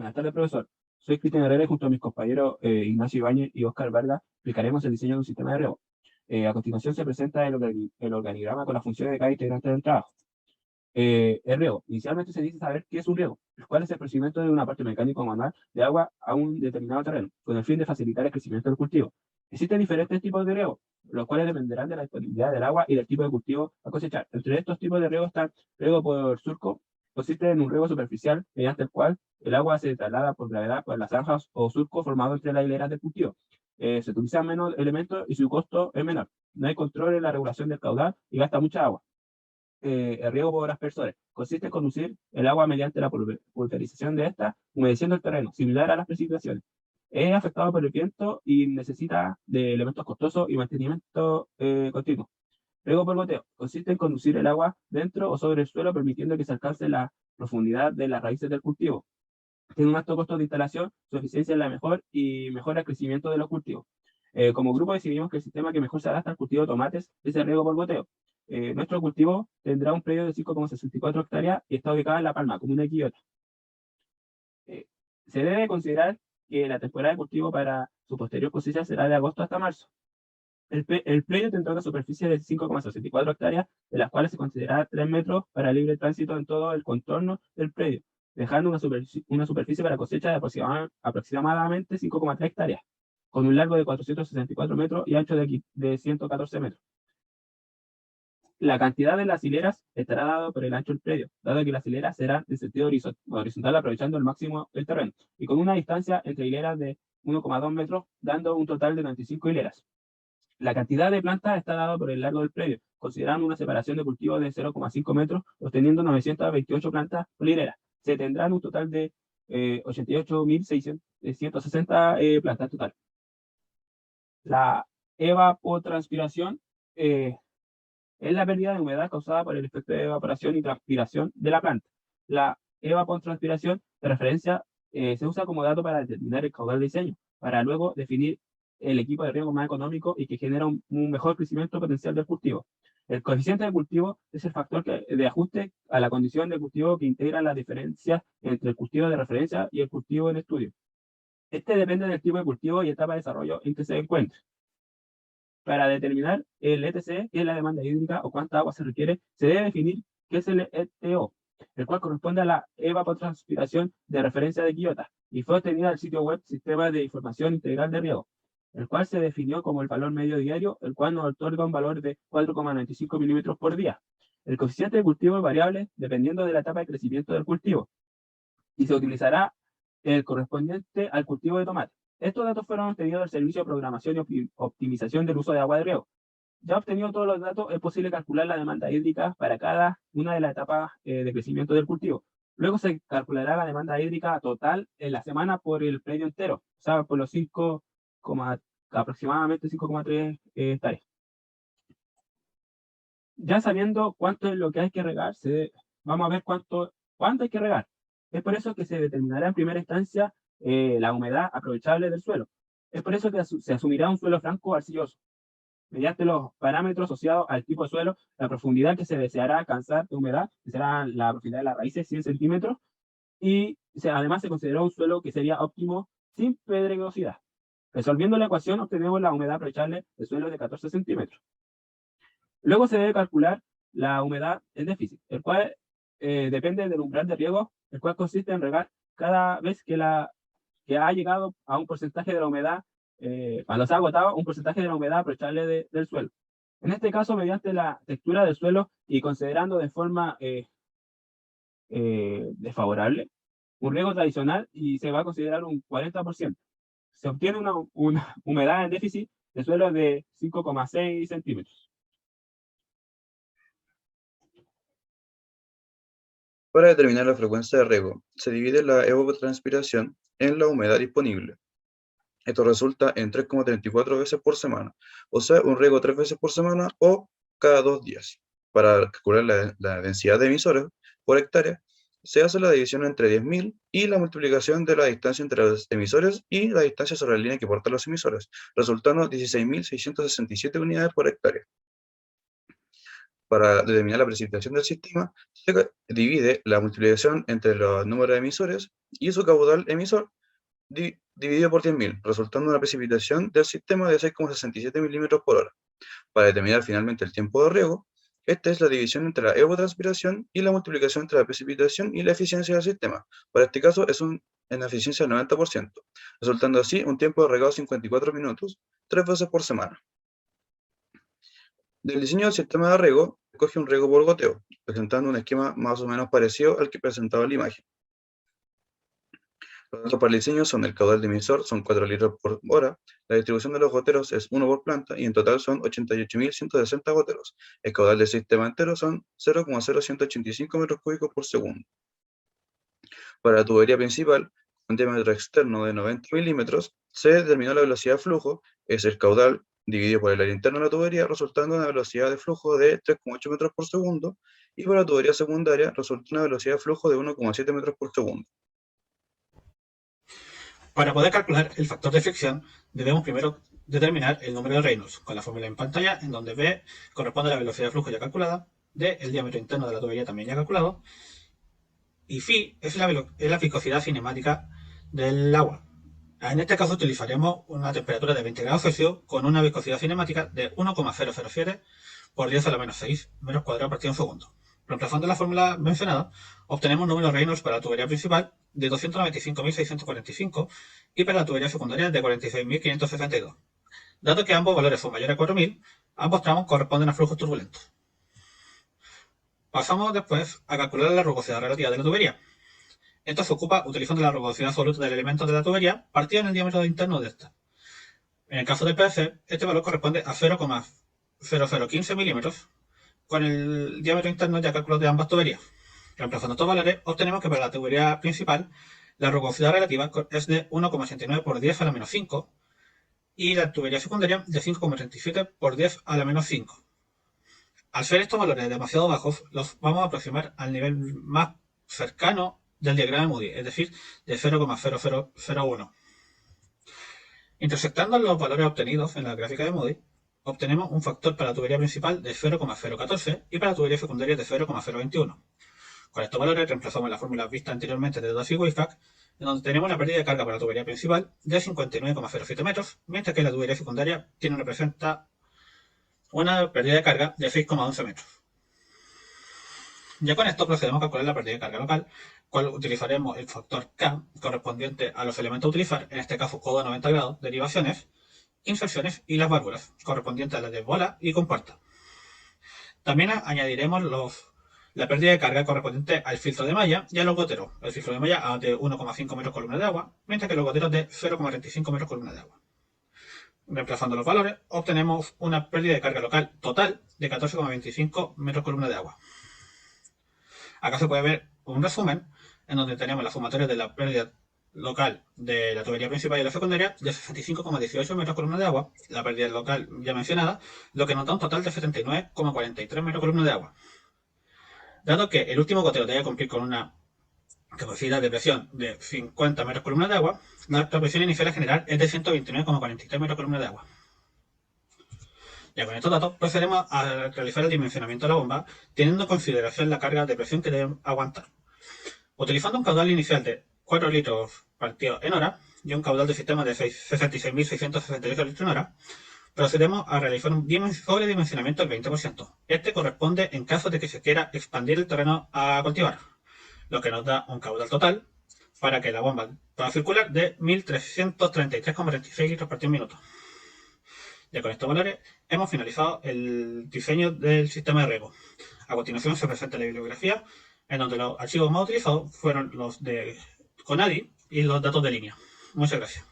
Buenas tardes, profesor. Soy Cristian Herrera y junto a mis compañeros Ignacio Ibáñez y Óscar Vargas explicaremos el diseño de un sistema de riego. A continuación se presenta el organigrama con las funciones de cada integrante del trabajo. El riego. Inicialmente se dice saber qué es un riego, cuál es el procedimiento de una parte mecánica o manual de agua a un determinado terreno, con el fin de facilitar el crecimiento del cultivo. Existen diferentes tipos de riego, los cuales dependerán de la disponibilidad del agua y del tipo de cultivo a cosechar. Entre estos tipos de riego están riego por surco, consiste en un riego superficial mediante el cual el agua se traslada por gravedad por las zanjas o surcos formados entre las hileras del cultivo. Se utilizan menos elementos y su costo es menor. No hay control en la regulación del caudal y gasta mucha agua. El riego por aspersores. Consiste en conducir el agua mediante la pulverización de esta, humedeciendo el terreno, similar a las precipitaciones. Es afectado por el viento y necesita de elementos costosos y mantenimiento continuo. Riego por goteo. Consiste en conducir el agua dentro o sobre el suelo, permitiendo que se alcance la profundidad de las raíces del cultivo. Tiene un alto costo de instalación, su eficiencia es la mejor y mejora el crecimiento de los cultivos. Como grupo decidimos que el sistema que mejor se adapta al cultivo de tomates es el riego por goteo. Nuestro cultivo tendrá un predio de 5,64 hectáreas y está ubicado en La Palma, comuna de Quillota. Se debe considerar que la temporada de cultivo para su posterior cosecha será de agosto hasta marzo. El predio tendrá una superficie de 5,64 hectáreas, de las cuales se considerará 3 metros para libre tránsito en todo el contorno del predio, dejando una superficie para cosecha de aproximadamente 5,3 hectáreas, con un largo de 464 metros y ancho de 114 metros. La cantidad de las hileras estará dada por el ancho del predio, dado que las hileras serán en sentido horizontal aprovechando al máximo el terreno, y con una distancia entre hileras de 1,2 metros, dando un total de 95 hileras. La cantidad de plantas está dada por el largo del predio, considerando una separación de cultivo de 0,5 metros, obteniendo 928 plantas por hilera. Se tendrán un total de 88.660 plantas total. La evapotranspiración es la pérdida de humedad causada por el efecto de evaporación y transpiración de la planta. La evapotranspiración de referencia se usa como dato para determinar el caudal de diseño, para luego definir el equipo de riego más económico y que genera un mejor crecimiento potencial del cultivo. El coeficiente de cultivo es el factor de ajuste a la condición de cultivo que integra las diferencias entre el cultivo de referencia y el cultivo en estudio. Este depende del tipo de cultivo y etapa de desarrollo en que se encuentre. Para determinar el ETC, que es la demanda hídrica o cuánta agua se requiere, se debe definir qué es el ETO, el cual corresponde a la evapotranspiración de referencia de Quillota y fue obtenida del sitio web Sistema de Información Integral de Riego, el cual se definió como el valor medio diario, el cual nos otorga un valor de 4,95 milímetros por día. El coeficiente de cultivo es variable dependiendo de la etapa de crecimiento del cultivo y se utilizará el correspondiente al cultivo de tomate. Estos datos fueron obtenidos del Servicio de Programación y Optimización del Uso de Agua de Riego. Ya obtenido todos los datos, es posible calcular la demanda hídrica para cada una de las etapas de crecimiento del cultivo. Luego se calculará la demanda hídrica total en la semana por el predio entero, o sea, por los aproximadamente 5,3 hectáreas. Ya sabiendo cuánto es lo que hay que regar, vamos a ver cuánto hay que regar. Es por eso que se determinará en primera instancia la humedad aprovechable del suelo. Es por eso que se asumirá un suelo franco arcilloso, mediante los parámetros asociados al tipo de suelo, la profundidad que se deseará alcanzar de humedad, que será la profundidad de las raíces, 100 centímetros, y además se consideró un suelo que sería óptimo sin pedregosidad. Resolviendo la ecuación, obtenemos la humedad aprovechable del suelo de 14 centímetros. Luego se debe calcular la humedad en déficit, el cual depende del umbral de riego, el cual consiste en regar cada vez que ha llegado a un porcentaje de la humedad, cuando se ha agotado un porcentaje de la humedad aprovechable del suelo. En este caso, mediante la textura del suelo y considerando de forma desfavorable un riego tradicional y se va a considerar un 40%. Se obtiene una humedad en déficit de suelo de 5,6 centímetros. Para determinar la frecuencia de riego, se divide la evapotranspiración en la humedad disponible. Esto resulta en 3,34 veces por semana, o sea, un riego 3 veces por semana o cada 2 días. Para calcular la densidad de emisores por hectárea, se hace la división entre 10.000 y la multiplicación de la distancia entre los emisores y la distancia sobre la línea que portan los emisores, resultando 16.667 unidades por hectárea. Para determinar la precipitación del sistema, se divide la multiplicación entre los números de emisores y su caudal emisor dividido por 10.000, resultando en una precipitación del sistema de 6,67 milímetros por hora. Para determinar finalmente el tiempo de riego, esta es la división entre la evapotranspiración y la multiplicación entre la precipitación y la eficiencia del sistema. Para este caso es en eficiencia del 90%, resultando así un tiempo de regado de 54 minutos, 3 veces por semana. Del diseño del sistema de riego, escoge un riego por goteo, presentando un esquema más o menos parecido al que presentaba en la imagen. Los datos para el diseño son: el caudal de emisor son 4 litros por hora, la distribución de los goteros es 1 por planta y en total son 88.160 goteros. El caudal del sistema entero son 0,0185 metros cúbicos por segundo. Para la tubería principal, con diámetro externo de 90 milímetros, se determinó la velocidad de flujo, es el caudal dividido por el área interna de la tubería, resultando en una velocidad de flujo de 3,8 metros por segundo, y para la tubería secundaria resulta una velocidad de flujo de 1,7 metros por segundo. Para poder calcular el factor de fricción, debemos primero determinar el número de Reynolds, con la fórmula en pantalla, en donde V corresponde a la velocidad de flujo ya calculada, D el diámetro interno de la tubería también ya calculado, y Phi es la viscosidad cinemática del agua. En este caso utilizaremos una temperatura de 20 grados Celsius con una viscosidad cinemática de 1,007 por 10 a la menos 6 metros cuadrados por partido en segundo. Reemplazando la fórmula mencionada, obtenemos un número Reynolds para la tubería principal de 295.645 y para la tubería secundaria de 46.562. Dado que ambos valores son mayores a 4.000, ambos tramos corresponden a flujos turbulentos. Pasamos después a calcular la rugosidad relativa de la tubería. Esto se ocupa utilizando la rugosidad absoluta del elemento de la tubería partido en el diámetro interno de esta. En el caso del PVC, este valor corresponde a 0,0015 milímetros con el diámetro interno ya calculado de ambas tuberías. Reemplazando estos valores, obtenemos que para la tubería principal la rugosidad relativa es de 1,89 por 10 a la menos 5 y la tubería secundaria de 5,37 por 10 a la menos 5. Al ser estos valores demasiado bajos, los vamos a aproximar al nivel más cercano del diagrama de Moody, es decir, de 0,0001. Intersectando los valores obtenidos en la gráfica de Moody, obtenemos un factor para la tubería principal de 0,014 y para la tubería secundaria de 0,021. Con estos valores reemplazamos la fórmula vista anteriormente de Doss y Weisbach, en donde tenemos una pérdida de carga para la tubería principal de 59,07 metros, mientras que la tubería secundaria representa una pérdida de carga de 6,11 metros. Ya con esto procedemos a calcular la pérdida de carga local, cual utilizaremos el factor K correspondiente a los elementos a utilizar, en este caso codo a 90 grados, derivaciones, inserciones y las válvulas, correspondientes a las de bola y compuerta. También añadiremos la pérdida de carga correspondiente al filtro de malla y a los goteros. El filtro de malla de 1,5 metros columna de agua, mientras que los goteros de 0,35 metros columna de agua. Reemplazando los valores, obtenemos una pérdida de carga local total de 14,25 metros columna de agua. Acá se puede ver un resumen en donde tenemos la sumatoria de la pérdida local de la tubería principal y la secundaria de 65,18 metros columna de agua, la pérdida local ya mencionada, lo que nos da un total de 79,43 metros columna de agua. Dado que el último gotero debe cumplir con una capacidad de presión de 50 metros columna de agua, la presión inicial general es de 129,43 metros columna de agua. Ya con estos datos procedemos a realizar el dimensionamiento de la bomba, teniendo en consideración la carga de presión que debe aguantar. Utilizando un caudal inicial de 4 litros partido en hora y un caudal de sistema de 66.668 litros en hora, procedemos a realizar un sobredimensionamiento del 20%. Este corresponde en caso de que se quiera expandir el terreno a cultivar, lo que nos da un caudal total para que la bomba pueda circular de 1.333,36 litros por minuto. Ya con estos valores hemos finalizado el diseño del sistema de riego. A continuación se presenta la bibliografía, en donde los archivos más utilizados fueron los de Conadi y los datos de línea. Muchas gracias.